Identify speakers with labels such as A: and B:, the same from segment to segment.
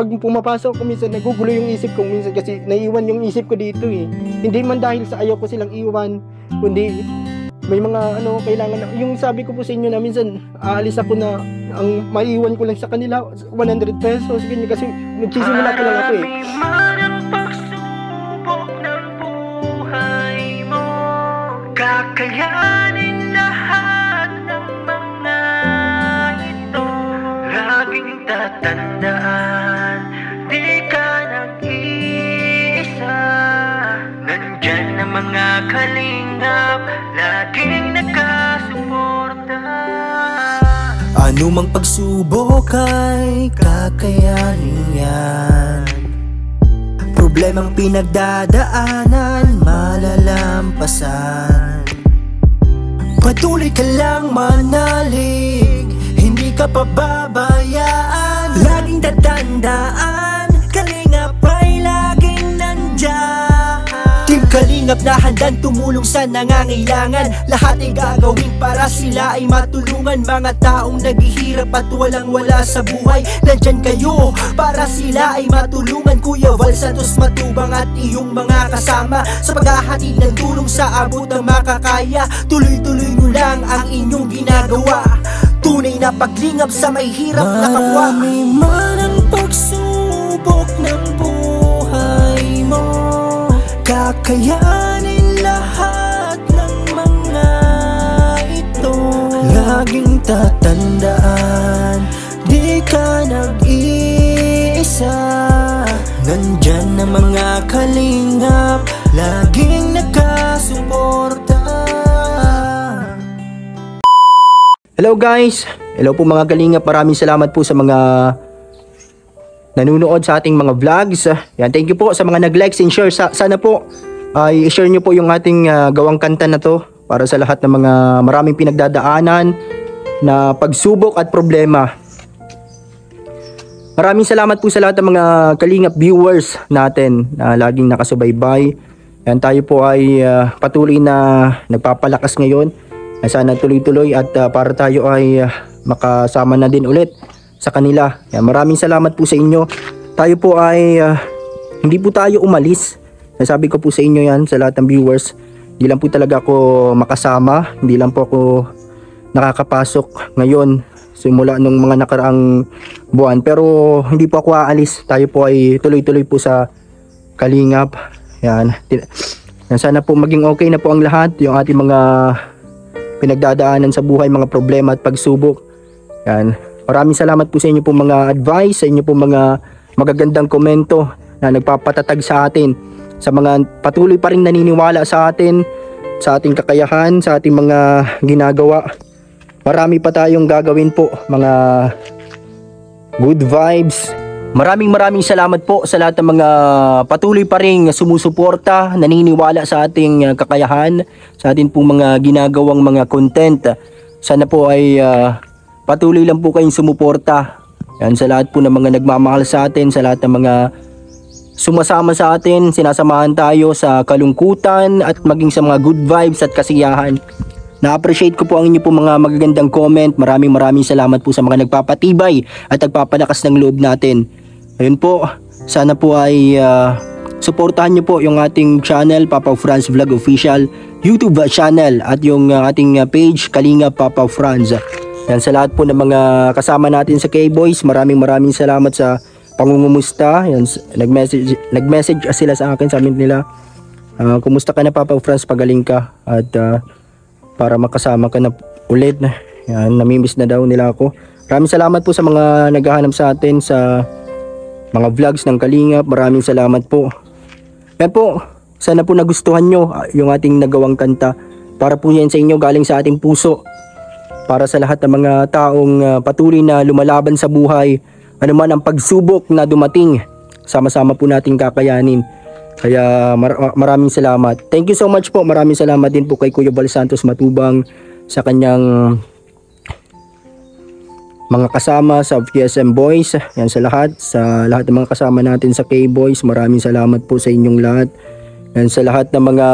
A: pag pumapasok ko minsan nagugulo yung isip ko minsan kasi naiiwan yung isip ko dito eh. Hindi man dahil sa ayaw ko silang iwan, kundi may mga kailangan na, yung sabi ko po sa inyo na minsan aalis ako na ang maiiwan ko lang sa kanila 100 pesos ganyan kasi nagsisimula ko lang ako eh.
B: Pagsubok ng buhay mo, kakayanin lahat ng mga ito. Laging tatandaan, di ka nag-iisa. Nandyan ang mga kalingap, laging nakasuporta.
C: Anumang pagsubok ay kakayanin yan. Problemang pinagdadaanan, malalampasan. Patuloy ka lang manalig, hindi ka pababayaan. Laging tatandaan, kalingap ay laging nandyan. Team Kalingap na handang tumulong sa nangangailangan. Lahat ay gagawin para sila ay matulungan. Mga taong naghihirap at walang-wala sa buhay, nandyan kayo para sila ay matulungan. Kuya Val Santos Matubang at iyong mga kasama sa paghahatid ng tulong sa abot ng makakaya. Tuloy-tuloy nyo lang ang inyong ginagawa. Tunay na paglingap sa may hirap na kapwa. Marami man ang pagsubok ng buhay mo, kakayanin lahat ng mga ito. Laging tatandaan, di ka nag-iisa. Nandyan ang mga kalingap, laging nakasuporta.
A: Hello guys, hello po mga kalingap. Maraming salamat po sa mga nanunood sa ating mga vlogs. Yan, thank you po sa mga nag-likes and share. Sana po ay i-share nyo po yung ating gawang kanta na to para sa lahat ng mga maraming pinagdadaanan na pagsubok at problema. Maraming salamat po sa lahat ng mga kalingap viewers natin na laging nakasubaybay. Yan, tayo po ay patuloy na nagpapalakas ngayon. Sana tuloy-tuloy at para tayo ay makasama na din ulit sa kanila. Yan, maraming salamat po sa inyo. Tayo po ay hindi po tayo umalis. Nasabi ko po sa inyo yan sa lahat ng viewers. Hindi lang po talaga ako makasama. Hindi lang po ako nakakapasok ngayon simula nung mga nakaraang buwan. Pero hindi po ako aalis. Tayo po ay tuloy-tuloy po sa Kalingap. Yan. Sana po maging okay na po ang lahat. Yung ating mga pinagdadaanan sa buhay, mga problema at pagsubok. Yan. Maraming salamat po sa inyo po mga advice, sa inyo po mga magagandang komento na nagpapatatag sa atin, sa mga patuloy pa rin naniniwala sa atin, sa ating kakayahan, sa ating mga ginagawa. Marami pa tayong gagawin po, mga good vibes. Maraming salamat po sa lahat ng mga patuloy pa rin sumusuporta, naniniwala sa ating kakayahan, sa ating pong mga ginagawang mga content. Sana po ay patuloy lang po kayong sumuporta. Yan, sa lahat po ng mga nagmamahal sa atin, sa lahat ng mga sumasama sa atin, sinasamahan tayo sa kalungkutan at maging sa mga good vibes at kasiyahan. Na-appreciate ko po ang inyo po mga magagandang comment. Maraming salamat po sa mga nagpapatibay at nagpapalakas ng loob natin. Ayun po, sana po ay suportahan nyo po yung ating channel, Papa Franz Vlog Official YouTube channel at yung ating page, Kalingap Papa Franz. Yan, sa lahat po ng mga kasama natin sa K-Boys, maraming salamat sa pangungumusta. Yan, nag-message sila sa akin, sabi nila, kumusta ka na Papa Franz, pagaling ka at para makasama ka na ulit. Yan, namimiss na daw nila ako. Maraming salamat po sa mga naghahanap sa atin sa mga vlogs ng Kalingap. Maraming salamat po. Yan po, sana po nagustuhan nyo yung ating nagawang kanta. Para po yan sa inyo, galing sa ating puso. Para sa lahat ng mga taong patuloy na lumalaban sa buhay, ano man ang pagsubok na dumating, sama-sama po nating kakayanin. Kaya maraming salamat. Thank you so much po. Maraming salamat din po kay Kuya Val Santos Matubang sa kanyang mga kasama sa PSM Boys. Yan, sa lahat ng mga kasama natin sa K-Boys. Maraming salamat po sa inyong lahat. Yan, sa lahat ng mga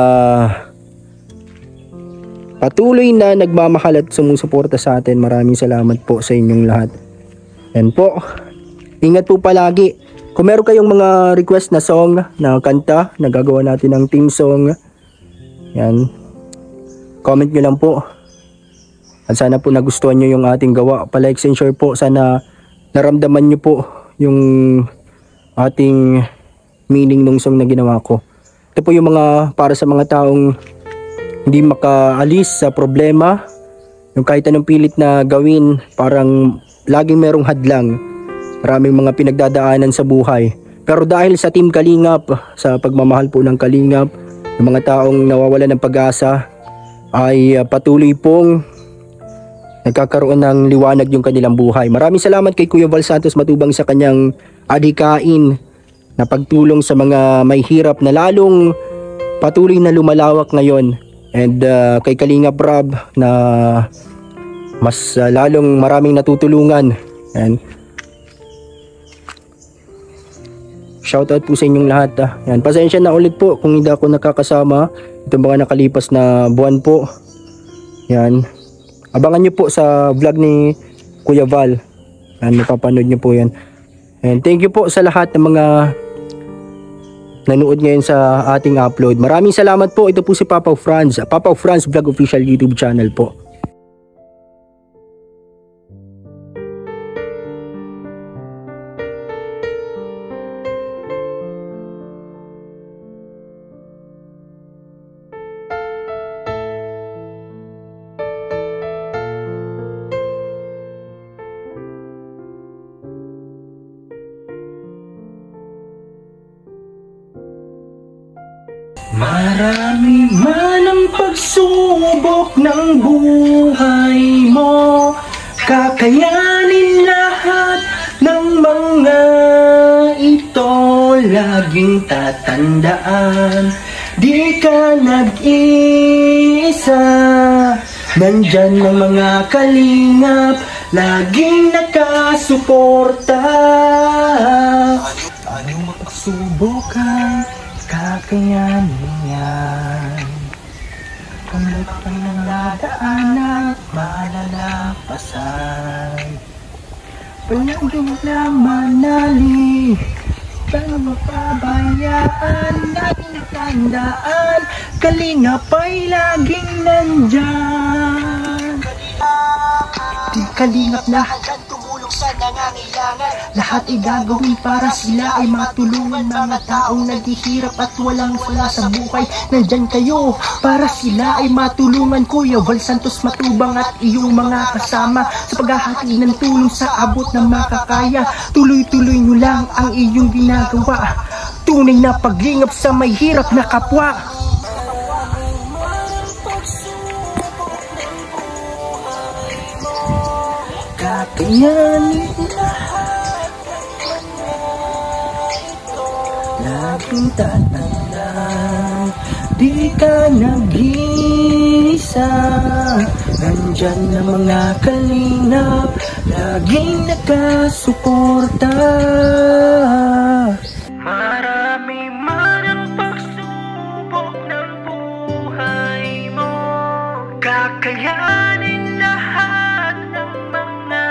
A: patuloy na nagmamahal at sumusuporta sa atin. Maraming salamat po sa inyong lahat. Yan po. Ingat po palagi. Kung meron kayong mga request na song, na kanta, na gagawa natin ng theme song, yan, comment nyo lang po. At sana po nagustuhan nyo yung ating gawa. Palike and share po. Sana naramdaman nyo po yung ating meaning ng song na ginawa ko. Ito po yung mga para sa mga taong hindi makaalis sa problema. Yung kahit anong pilit na gawin, parang laging merong hadlang. Maraming mga pinagdadaanan sa buhay. Pero dahil sa Team Kalingap, sa pagmamahal po ng Kalingap, yung mga taong nawawalan ng pag-asa ay patuloy pong nagkakaroon ng liwanag yung kanilang buhay. Maraming salamat kay Kuya Val Santos Matubang sa kanyang adhikain na pagtulong sa mga may hirap na lalong patuloy na lumalawak ngayon. And kay Kalingap Rob na mas lalong maraming natutulungan. And shoutout po sa inyong lahat. Yan, pasensya na ulit po kung hindi ako nakakasama itong mga nakalipas na buwan po. Yan. Abangan nyo po sa vlog ni Kuya Val. Yan, mapapanood nyo po yan. And thank you po sa lahat ng mga nanood ngayon sa ating upload. Maraming salamat po. Ito po si Papa Franz. Papa Franz Vlog Official YouTube channel po.
C: Marami man ang pagsubok ng buhay mo, kakayanin lahat ng mga ito. Laging tatandaan, di ka nag-iisa. Nandyan ang mga kalingap, laging nakasuporta. Anong magsubok ay kakayanin yan. Kung lagpang ng nadaanan, malalampasan. Palaging lang manali, walang mapabayaan. Laging tandaan, Kalingap ay laging nandyan. Di Kalingap lahat ang tumulong sa nangangailangan. Lahat ay gagawin para sila ay matulungan. Mga taong naghihirap at walang wala sa buhay, nandyan kayo para sila ay matulungan. Kuya Val Santos Matubang at iyong mga kasama sa paghahati ng tulong sa abot ng makakaya. Tuloy-tuloy nyo lang ang iyong ginagawa. Tunay na paglingap sa may hirap na kapwa. Kakayanin lahat ng ito. Laging tatandaan, di ka nag-iisa. Nandyan na mga kalingap, laging nakasuporta.
B: Marami man ang pagsubok ng buhay mo, kakayanin lahat ng mga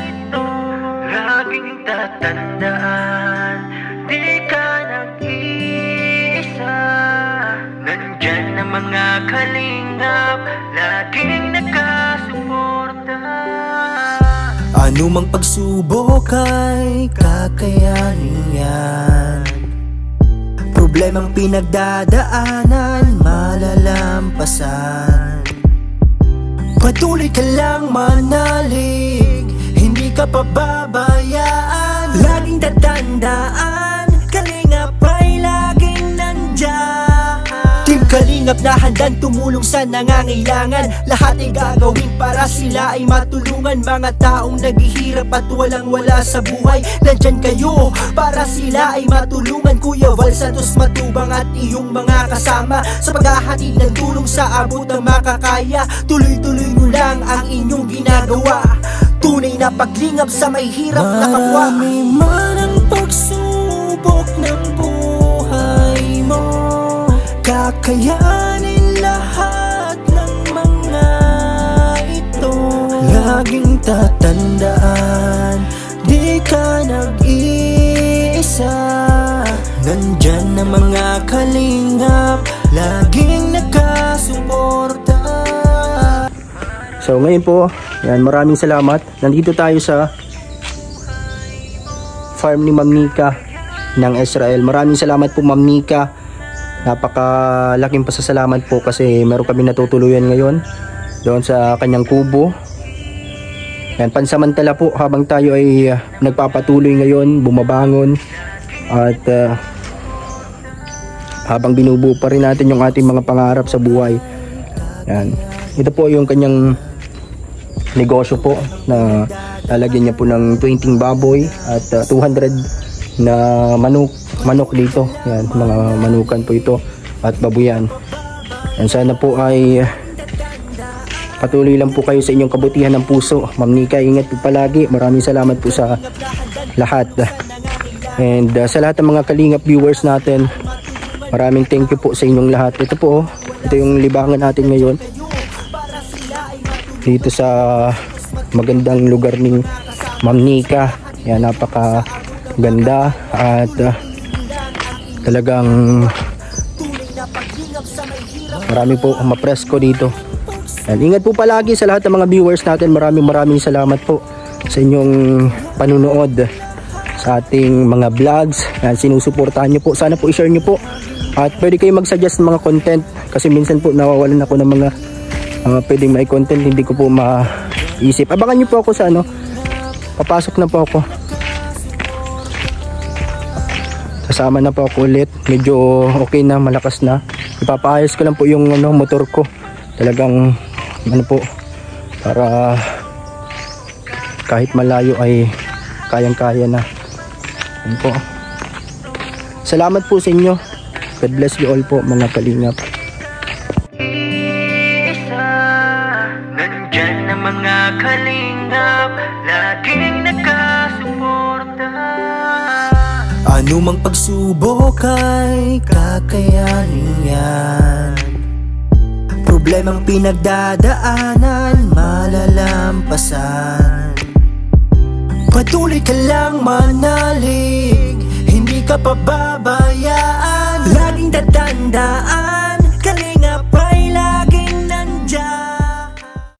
B: ito. Laging tatandaan, di ka nag-iisa. Nandyan ang mga kalingap, laging nakasuporta.
C: Anumang pagsubok ay kakayanin yan. Problemang pinagdadaanan, malalampasan. Patuloy ka lang manalig, hindi ka pababayaan. Laging tatandaan, Kalingap ay laging nandyan. Team Kalingap na handang tumulong sa nangangailangan. Lahat ay gagawin para sila ay matulungan. Mga taong naghihirap at walang wala sa buhay, nandyan kayo para sila ay matulungan. Kuya Val Santos Matubang at iyong mga kasama sa paghahatid ng tulong sa abot ng makakaya. Tuloy-tuloy nyo lang ang inyong ginagawa. Tunay na paglingap sa may hirap na kapwa. Marami man ang pagsubok ng buhay mo, kakayanin lahat ng mga ito. Laging tatandaan, di ka nag-iisa. Nandyan ang mga kalingap, laging nagkasuporta.
A: So ngayon po, yan, maraming salamat. Nandito tayo sa farm ni Ma'am Nika ng Israel. Maraming salamat po Ma'am Nika. Napakalaking pasasalamat po kasi meron kami natutuluyan ngayon doon sa kanyang kubo. Yan, pansamantala po habang tayo ay nagpapatuloy ngayon, bumabangon at habang binubuo pa rin natin yung ating mga pangarap sa buhay. Yan. Ito po yung kanyang negosyo po na lalagyan niya po ng 20 baboy at 200 na manok dito. Yan, mga manukan po ito at babuyan. Yan, sana po ay patuloy lang po kayo sa inyong kabutihan ng puso. Ma'am Nika, ingat po palagi. Maraming salamat po sa lahat. And sa lahat ng mga kalingap viewers natin, maraming thank you po sa inyong lahat. Ito po, ito yung libangan natin ngayon dito sa magandang lugar ni Ma'am Nika. Yan, napaka ganda at talagang marami po mapresko dito. Yan, ingat po palagi sa lahat ng mga viewers natin. Maraming salamat po sa inyong panunood sa ating mga vlogs. Yan, sinusuportahan nyo po. Sana po i-share nyo po at pwede kayo mag-suggest ng mga content kasi minsan po nawawalan ako ng mga pwedeng may content, hindi ko po maisip. Abangan nyo po ako sa papasok na po ako, kasama na po ako ulit. Medyo okay na, malakas na. Ipapaayos ko lang po yung motor ko. Talagang po, para kahit malayo ay kayang-kaya na. Yan po. Salamat po sa inyo. God bless you all po mga kalingap.
B: Nandyan ang mga kalingap, laging nagkasuporta.
C: Anumang pagsubok ay kakayanin yan. Problemang pinagdadaanan, malalampasan. Patuloy ka lang manalig, hindi ka pababayaan. Laging tatandaan